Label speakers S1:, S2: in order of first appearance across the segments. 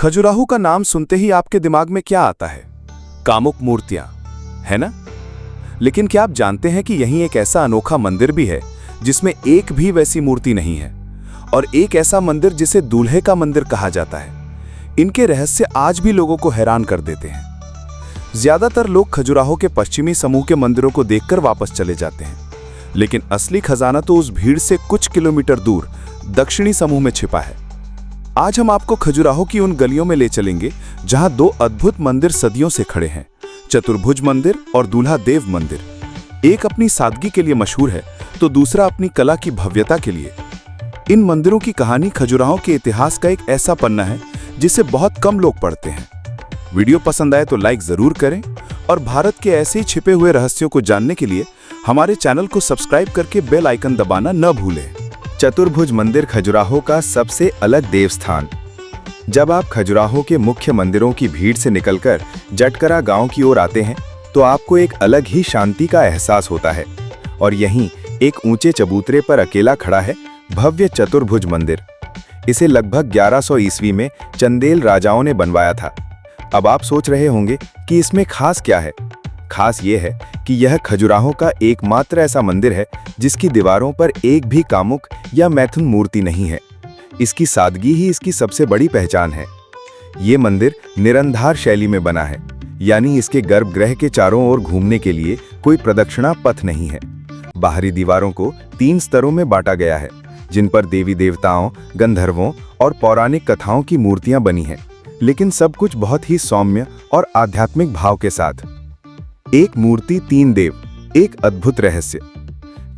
S1: खजुराहो का नाम सुनते ही आपके दिमाग में क्या आता है? कामुक मूर्तियां, है ना? लेकिन क्या आप जानते हैं कि यहीं एक ऐसा अनोखा मंदिर भी है जिसमें एक भी वैसी मूर्ति नहीं है, और एक ऐसा मंदिर जिसे दूल्हे का मंदिर कहा जाता है। इनके रहस्य आज भी लोगों को हैरान कर देते हैं। ज्यादातर लोग खजुराहो के पश्चिमी समूह के मंदिरों को देखकर वापस चले जाते हैं, लेकिन असली खजाना तो उस भीड़ से कुछ किलोमीटर दूर दक्षिणी समूह में छिपा है। आज हम आपको खजुराहो की उन गलियों में ले चलेंगे जहां दो अद्भुत मंदिर सदियों से खड़े हैं, चतुर्भुज मंदिर और दूल्हा देव मंदिर। एक अपनी सादगी के लिए मशहूर है तो दूसरा अपनी कला की भव्यता के लिए। इन मंदिरों की कहानी खजुराहो के इतिहास का एक ऐसा पन्ना है जिसे बहुत कम लोग पढ़ते हैं। वीडियो पसंद आए तो लाइक जरूर करें, और भारत के ऐसे ही छिपे हुए रहस्यों को जानने के लिए हमारे चैनल को सब्सक्राइब करके बेल आइकन दबाना न भूलें।
S2: चतुर्भुज मंदिर खजुराहो का सबसे अलग देवस्थान। जब आप खजुराहो के मुख्य मंदिरों की भीड़ से निकलकर जटकरा गांव की ओर आते हैं तो आपको एक अलग ही शांति का एहसास होता है। और यहीं एक ऊंचे चबूतरे पर अकेला खड़ा है भव्य चतुर्भुज मंदिर। इसे लगभग 1100 ईस्वी में चंदेल राजाओं ने बनवाया था। अब आप सोच रहे होंगे कि इसमें खास क्या है। खास ये है कि यह खजुराहो का एकमात्र ऐसा मंदिर है जिसकी दीवारों पर एक भी कामुक या मैथुन मूर्ति नहीं है। इसकी सादगी ही इसकी सबसे बड़ी पहचान है। ये मंदिर निरंधार शैली में बना है, यानी इसके गर्भगृह के चारों ओर घूमने के लिए कोई प्रदक्षिणा पथ नहीं है। बाहरी दीवारों को 3 स्तरों में बांटा गया है, जिन पर देवी देवताओं, गंधर्वों और पौराणिक कथाओं की मूर्तियां बनी हैं, लेकिन सब कुछ बहुत ही सौम्य और आध्यात्मिक भाव के साथ। एक मूर्ति 3 देव, एक अद्भुत रहस्य।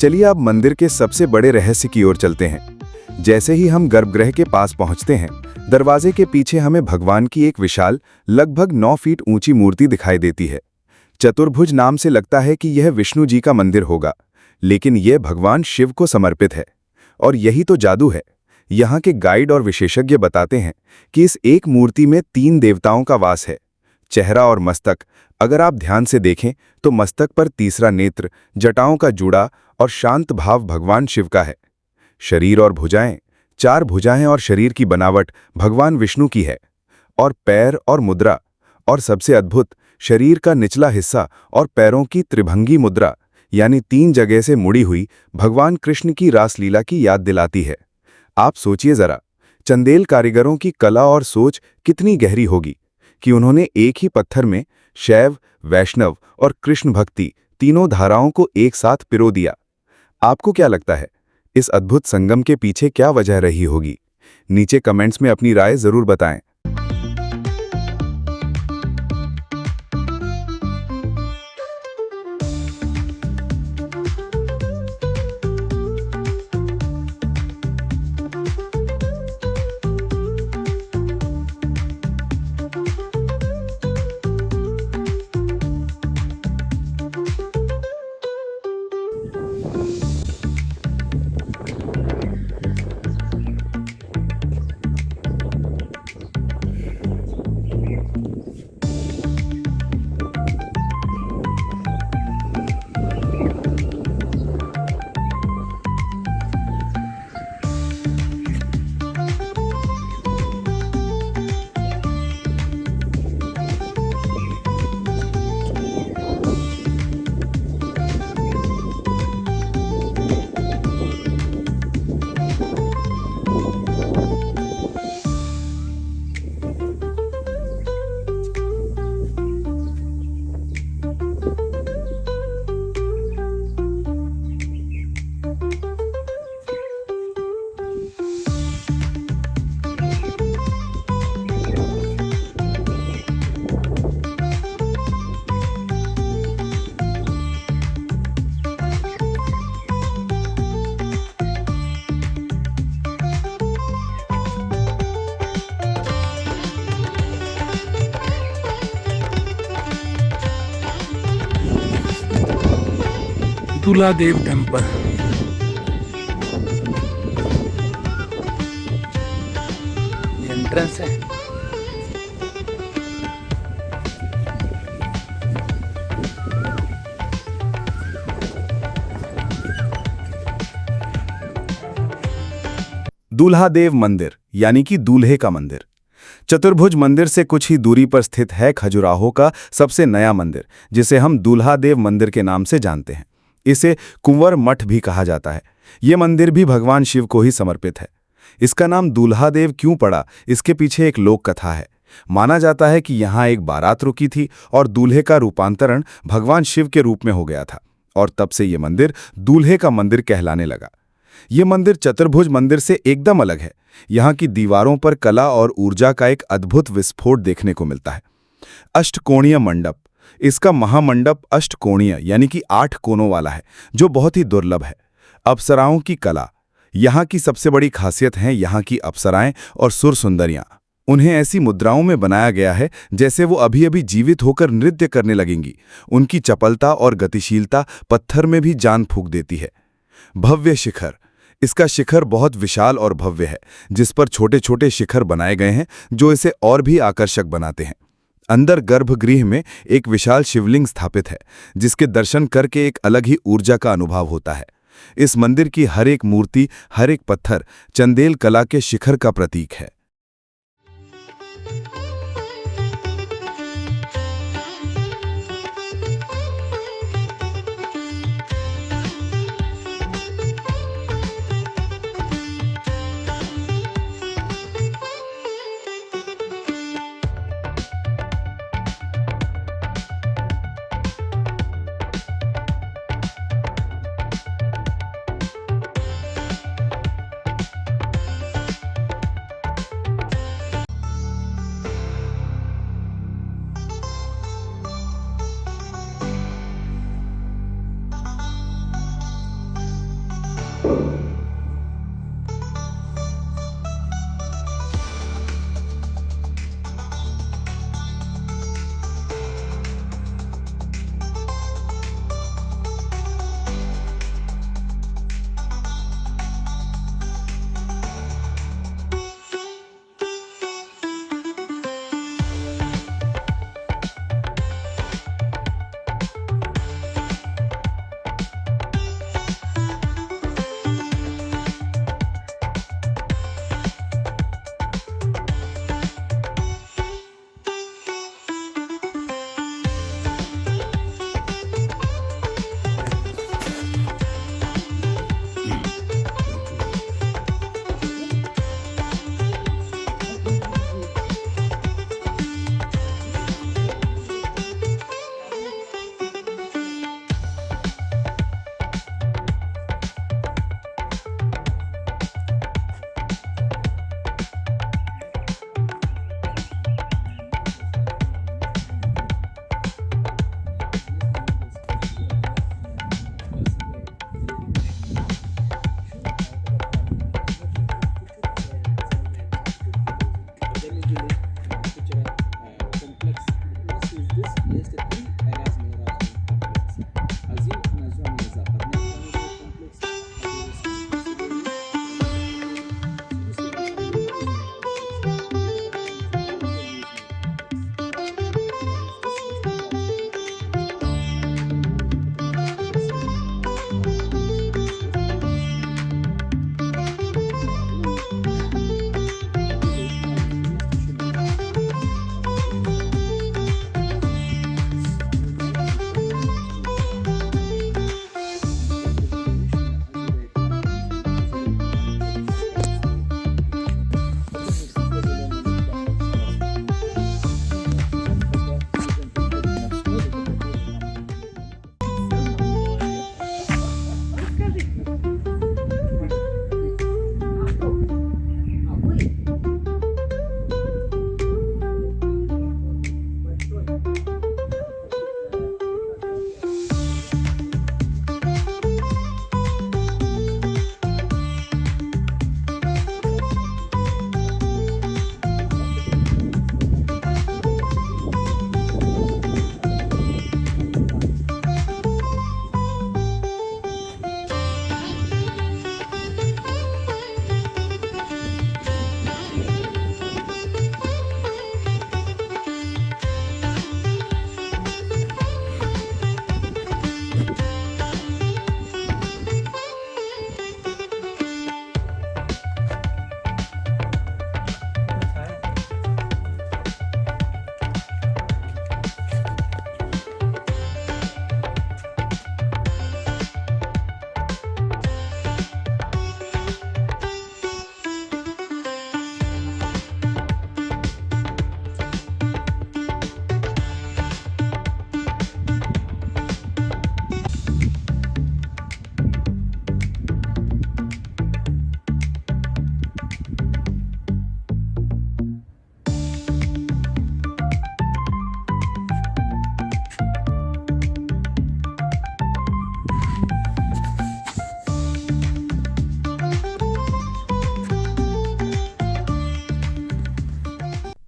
S2: चलिए अब मंदिर के सबसे बड़े रहस्य की ओर चलते हैं। जैसे ही हम गर्भगृह के पास पहुंचते हैं, दरवाजे के पीछे हमें भगवान की एक विशाल लगभग 9 फीट ऊंची मूर्ति दिखाई देती है। चतुर्भुज नाम से लगता है कि यह विष्णु जी का मंदिर होगा, लेकिन यह भगवान शिव को समर्पित है। और यही तो जादू है। यहाँ के गाइड और विशेषज्ञ बताते हैं कि इस एक मूर्ति में 3 देवताओं का वास है। चेहरा और मस्तक, अगर आप ध्यान से देखें तो मस्तक पर तीसरा नेत्र, जटाओं का जूड़ा और शांत भाव भगवान शिव का है। शरीर और भुजाएं, 4 भुजाएं और शरीर की बनावट भगवान विष्णु की है। और पैर और मुद्रा, और सबसे अद्भुत, शरीर का निचला हिस्सा और पैरों की त्रिभंगी मुद्रा, यानी 3 जगह से मुड़ी हुई, भगवान कृष्ण की रासलीला की याद दिलाती है। आप सोचिए जरा, चंदेल कारीगरों की कला और सोच कितनी गहरी होगी कि उन्होंने एक ही पत्थर में शैव, वैष्णव और कृष्ण भक्ति तीनों धाराओं को एक साथ पिरो दिया। आपको क्या लगता है, इस अद्भुत संगम के पीछे क्या वजह रही होगी? नीचे कमेंट्स में अपनी राय जरूर बताएं।
S3: दूल्हा देव टेम्पल। एंट्रेंस है।
S1: दूल्हा देव मंदिर यानी कि दूल्हे का मंदिर।
S2: चतुर्भुज मंदिर से कुछ ही दूरी पर स्थित है खजुराहो का सबसे नया मंदिर, जिसे हम दूल्हा देव मंदिर के नाम से जानते हैं। इसे कुंवर मठ भी कहा जाता है। ये मंदिर भी भगवान शिव को ही समर्पित है। इसका नाम दूल्हा देव क्यों पड़ा, इसके पीछे एक लोक कथा है। माना जाता है कि यहाँ एक बारात रुकी थी और दूल्हे का रूपांतरण भगवान शिव के रूप में हो गया था, और तब से ये मंदिर दूल्हे का मंदिर कहलाने लगा। ये मंदिर चतुर्भुज मंदिर से एकदम अलग है। यहाँ की दीवारों पर कला और ऊर्जा का एक अद्भुत विस्फोट देखने को मिलता है। अष्टकोणीय मंडप, इसका महामंडप अष्टकोणीय यानी कि 8 कोनों वाला है, जो बहुत ही दुर्लभ है। अप्सराओं की कला, यहाँ की सबसे बड़ी खासियत है यहाँ की अप्सराएं और सुर सुंदरियां। उन्हें ऐसी मुद्राओं में बनाया गया है जैसे वो अभी अभी जीवित होकर नृत्य करने लगेंगी। उनकी चपलता और गतिशीलता पत्थर में भी जान फूंक देती है। भव्य शिखर, इसका शिखर बहुत विशाल और भव्य है, जिस पर छोटे छोटे शिखर बनाए गए हैं जो इसे और भी आकर्षक बनाते हैं। अंदर गर्भगृह में एक विशाल शिवलिंग स्थापित है, जिसके दर्शन करके एक अलग ही ऊर्जा का अनुभव होता है। इस मंदिर की हर एक मूर्ति, हर एक पत्थर चंदेल कला के शिखर का प्रतीक है।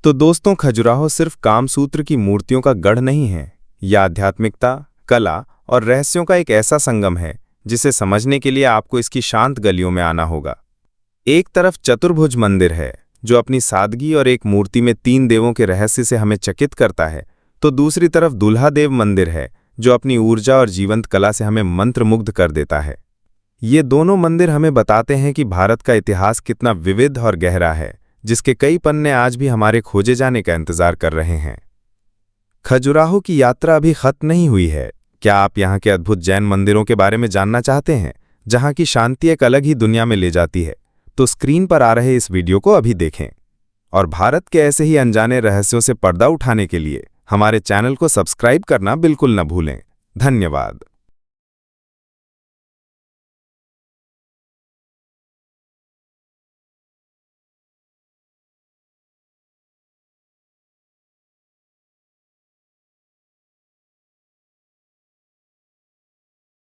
S2: तो दोस्तों, खजुराहो सिर्फ कामसूत्र की मूर्तियों का गढ़ नहीं है। यह आध्यात्मिकता, कला और रहस्यों का एक ऐसा संगम है जिसे समझने के लिए आपको इसकी शांत गलियों में आना होगा। एक तरफ चतुर्भुज मंदिर है जो अपनी सादगी और एक मूर्ति में 3 देवों के रहस्य से हमें चकित करता है, तो दूसरी तरफ दुल्हादेव मंदिर है जो अपनी ऊर्जा और जीवंत कला से हमें मंत्रमुग्ध कर देता है। ये दोनों मंदिर हमें बताते हैं कि भारत का इतिहास कितना विविध और गहरा है, जिसके कई पन्ने आज भी हमारे खोजे जाने का इंतजार कर रहे हैं। खजुराहो की यात्रा अभी खत्म नहीं हुई है। क्या आप यहाँ के अद्भुत जैन मंदिरों के बारे में जानना चाहते हैं, जहाँ की शांति एक अलग ही दुनिया में ले जाती है? तो स्क्रीन पर आ रहे इस वीडियो को अभी देखें और भारत के ऐसे ही अनजाने रहस्यों से पर्दा उठाने के लिए हमारे चैनल को सब्सक्राइब करना बिल्कुल न भूलें। धन्यवाद।